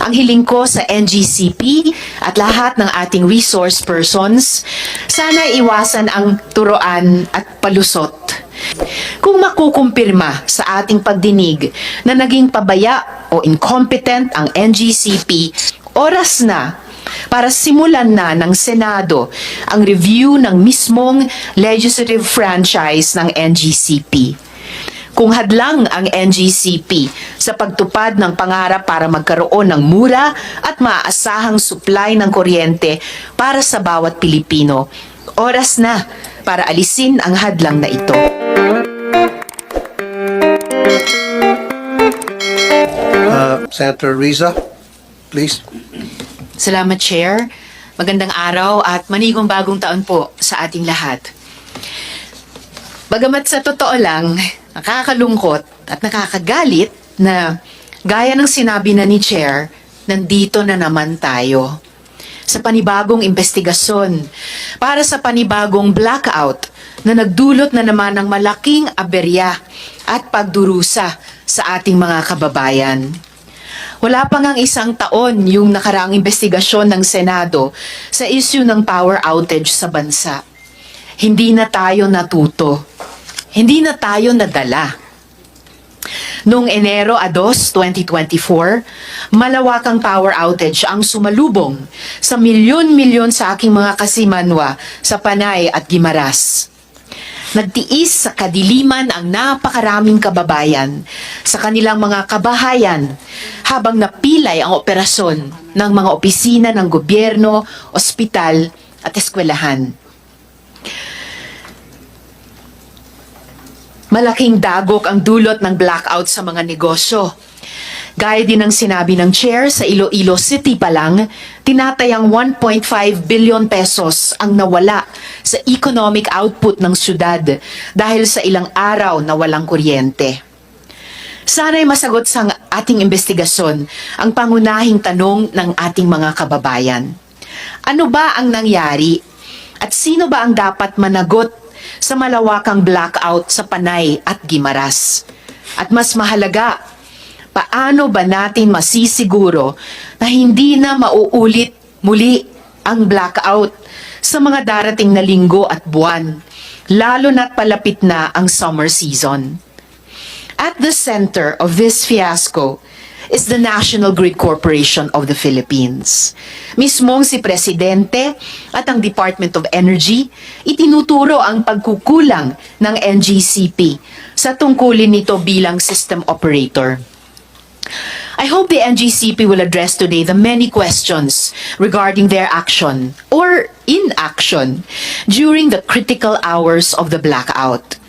Ang hiling ko sa NGCP at lahat ng ating resource persons, sana iwasan ang turoan at palusot. Kung makukumpirma sa ating pagdinig na naging pabaya o incompetent ang NGCP, oras na para simulan na ng Senado ang review ng mismong legislative franchise ng NGCP. Kung hadlang ang NGCP sa pagtupad ng pangarap para magkaroon ng mura at maaasahang supply ng kuryente para sa bawat Pilipino, oras na para alisin ang hadlang na ito. Senator Riza, please. Salamat, Chair. Magandang araw at manigong bagong taon po sa ating lahat. Bagamat sa totoo lang, nakakalungkot at nakakagalit na gaya ng sinabi na ni Chair, nandito na naman tayo sa panibagong investigasyon para sa panibagong blackout na nagdulot na naman ng malaking aberya at pagdurusa sa ating mga kababayan. Wala pa ngang isang taon yung nakaraang investigasyon ng Senado sa issue ng power outage sa bansa. Hindi na tayo natuto. Hindi na tayo nadala. Noong Enero 2, 2024, malawakang power outage ang sumalubong sa milyon-milyon sa aking mga kasimanwa sa Panay at Guimaras. Nagtiis sa kadiliman ang napakaraming kababayan sa kanilang mga kabahayan habang napilay ang operasyon ng mga opisina ng gobyerno, ospital at eskwelahan. Malaking dagok ang dulot ng blackout sa mga negosyo. Gaya din ng sinabi ng Chair, sa Iloilo City pa lang, tinatayang 1.5 billion pesos ang nawala sa economic output ng syudad dahil sa ilang araw na walang kuryente. Sana'y masagot sa ating investigasyon ang pangunahing tanong ng ating mga kababayan. Ano ba ang nangyari? At sino ba ang dapat managot sa malawakang blackout sa Panay at Guimaras? At mas mahalaga, paano ba natin masisiguro na hindi na mauulit muli ang blackout sa mga darating na linggo at buwan, lalo na't palapit na ang summer season? At the center of this fiasco is the National Grid Corporation of the Philippines. Mismong si Presidente at ang Department of Energy itinuturo ang pagkukulang ng NGCP sa tungkulin nito bilang system operator. I hope the NGCP will address today the many questions regarding their action or inaction during the critical hours of the blackout.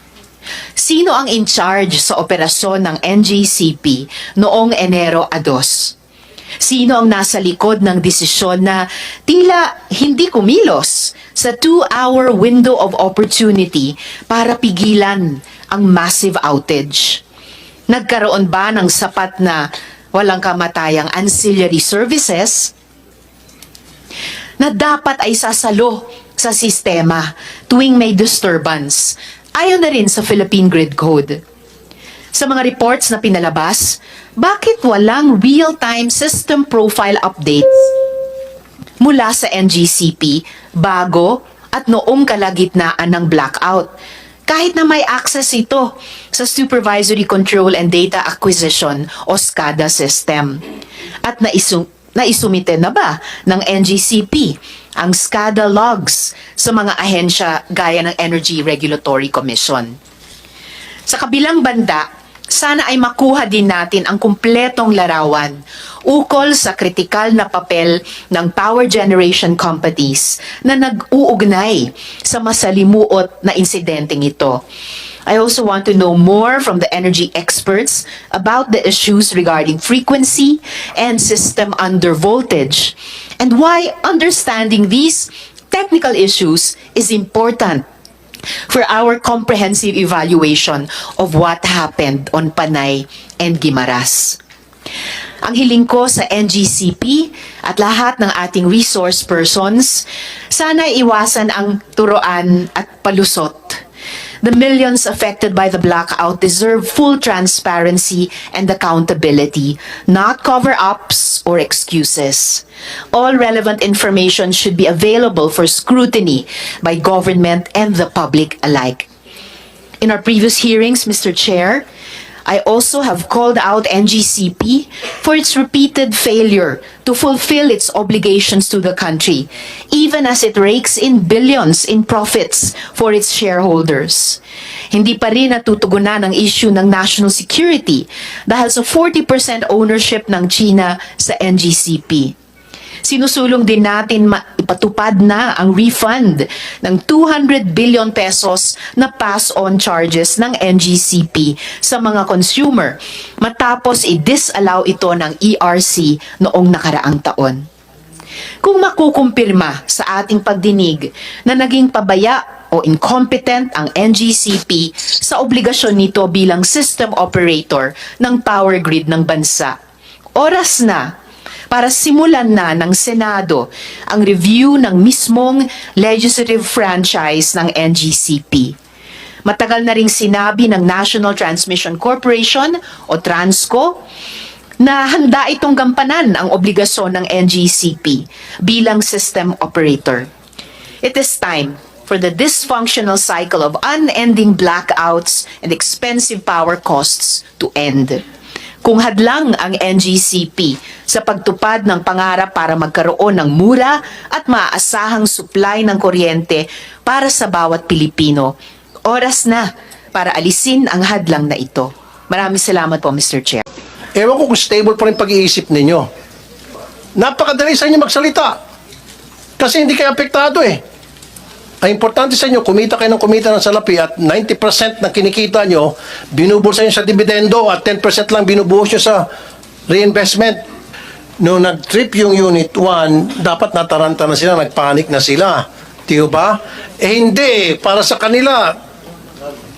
Sino ang in charge sa operasyon ng NGCP noong Enero 2? Sino ang nasa likod ng desisyon na tila hindi kumilos sa 2-hour window of opportunity para pigilan ang massive outage? Nagkaroon ba ng sapat na walang kamatayang ancillary services na dapat ay sasalo sa sistema tuwing may disturbance, ayon na rin sa Philippine Grid Code? Sa mga reports na pinalabas, bakit walang real-time system profile updates mula sa NGCP bago at noong kalagitnaan ng blackout? Kahit na may access ito sa Supervisory Control and Data Acquisition o SCADA system. At naisumite na ba ng NGCP ang SCADA logs sa mga ahensya gaya ng Energy Regulatory Commission? Sa kabilang banda, sana ay makuha din natin ang kumpletong larawan ukol sa kritikal na papel ng power generation companies na nag-uugnay sa masalimuot na insidenteng ito. I also want to know more from the energy experts about the issues regarding frequency and system undervoltage and why understanding these technical issues is important for our comprehensive evaluation of what happened on Panay and Guimaras. Ang hiling ko sa NGCP at lahat ng ating resource persons, sana iwasan ang turoan at palusot. The millions affected by the blackout deserve full transparency and accountability, not cover-ups or excuses. All relevant information should be available for scrutiny by government and the public alike. In our previous hearings, Mr. Chair, I also have called out NGCP for its repeated failure to fulfill its obligations to the country, even as it rakes in billions in profits for its shareholders. Hindi pa rin natutugunan ang issue ng national security dahil sa 40% ownership ng China sa NGCP. Sinusulong din natin ipatupad na ang refund ng 200 billion pesos na pass-on charges ng NGCP sa mga consumer matapos i-disallow ito ng ERC noong nakaraang taon. Kung makukumpirma sa ating pagdinig na naging pabaya o incompetent ang NGCP sa obligasyon nito bilang system operator ng power grid ng bansa, oras na para simulan na ng Senado ang review ng mismong legislative franchise ng NGCP. Matagal na ring sinabi ng National Transmission Corporation o TRANSCO na handa itong gampanan ang obligasyon ng NGCP bilang system operator. It is time for the dysfunctional cycle of unending blackouts and expensive power costs to end. Kung hadlang ang NGCP sa pagtupad ng pangarap para magkaroon ng mura at maaasahang supply ng kuryente para sa bawat Pilipino, oras na para alisin ang hadlang na ito. Maraming salamat po, Mr. Chair. Ewan ko kung stable pa rin pag-iisip ninyo. Napakadali sa inyo magsalita. Kasi hindi kayo apektado eh. Ang importante sa inyo, kumita kayo ng kumita ng salapi at 90% ng kinikita nyo, binubulsa nyo sa dividendo at 10% lang binubuhos nyo sa reinvestment. Noong nag-trip yung Unit 1, dapat nataranta na sila, nagpanik na sila. Tiyo ba? Eh hindi, para sa kanila,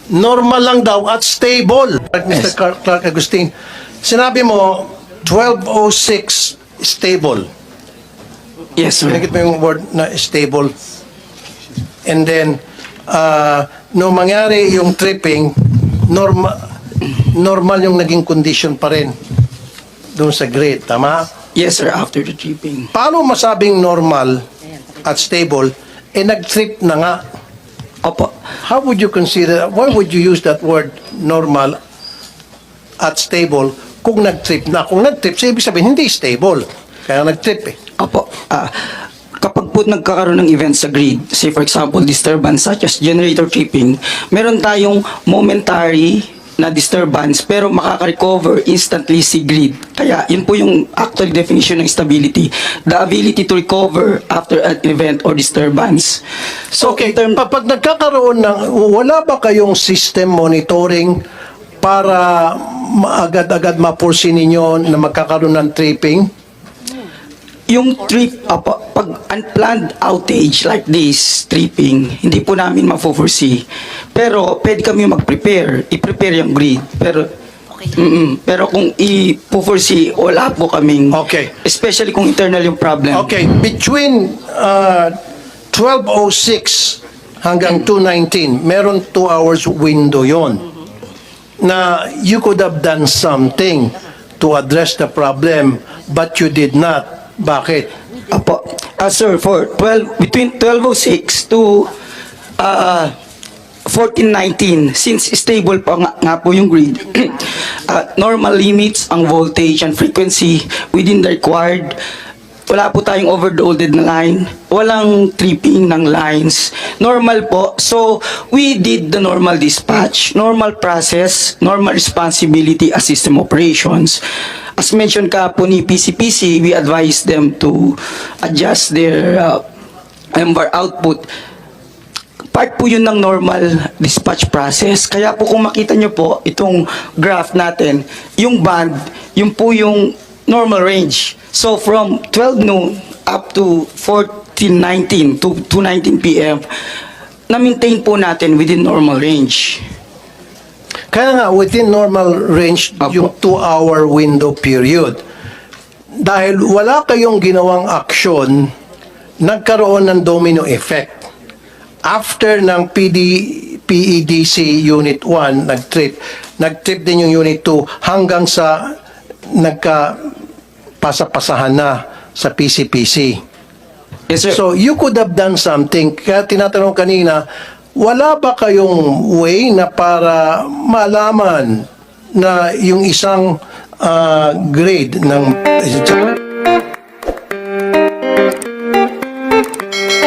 normal lang daw at stable. Mr. Clark Agustin, sinabi mo, 1206 stable. Yes, sir. Pinagit mo yung word na stable. And then, nung mangyari yung tripping, normal yung naging condition pa rin doon sa grid, tama? Yes, sir, after the tripping. Paano masabing normal at stable, eh nag-trip na nga? Opo. How would you consider, why would you use that word normal at stable kung nag-trip na? Kung nag-trip, so ibig sabihin, hindi stable. Kaya nag-trip eh. Opo. Kapag po nagkakaroon ng event sa grid, say for example, disturbance such as generator tripping, meron tayong momentary na disturbance pero makaka-recover instantly si grid. Kaya yun po yung actual definition ng stability. The ability to recover after an event or disturbance. So, Okay, in term, pag nagkakaroon ng, wala ba kayong system monitoring para agad-agad mapursi ninyo na magkakaroon ng tripping? yung trip, pag unplanned outage like this, tripping, hindi po namin ma-foresee. Pero pwede kami mag-prepare, i-prepare yung grid. Pero pero kung i-foresee, wala po kaming, Okay. especially kung internal yung problem. Okay, between 12:06 hanggang 2:19, meron 2 hours window yon na you could have done something to address the problem, but you did not. Bakit? Apo. Sir, for between 12:06 to 14:19, since stable pa nga po yung grid, normal limits ang voltage and frequency within the required. Wala po tayong overloaded na line. Walang tripping ng lines. Normal po. So, we did the normal dispatch, normal process, normal responsibility as system operations. As mentioned ka po ni PCPC, we advised them to adjust their MVAR output. Part po yun ng normal dispatch process. Kaya po kung makita nyo po, itong graph natin, yung band, yun po yung normal range. So from 12 noon up to 14:19 to 2:19 p.m., na-maintain po natin within normal range. Kaya nga, within normal range, Apo. yung 2-hour window period. Dahil wala kayong ginawang aksyon, nagkaroon ng domino effect. After ng PEDC Unit 1 nag-trip. Nag-trip din yung Unit 2 hanggang sa nagka-pasapasahan na sa PCPC. Yes, sir. So, you could have done something. Kaya tinatanong kanina, wala ba kayong way na para malaman na yung isang grade ng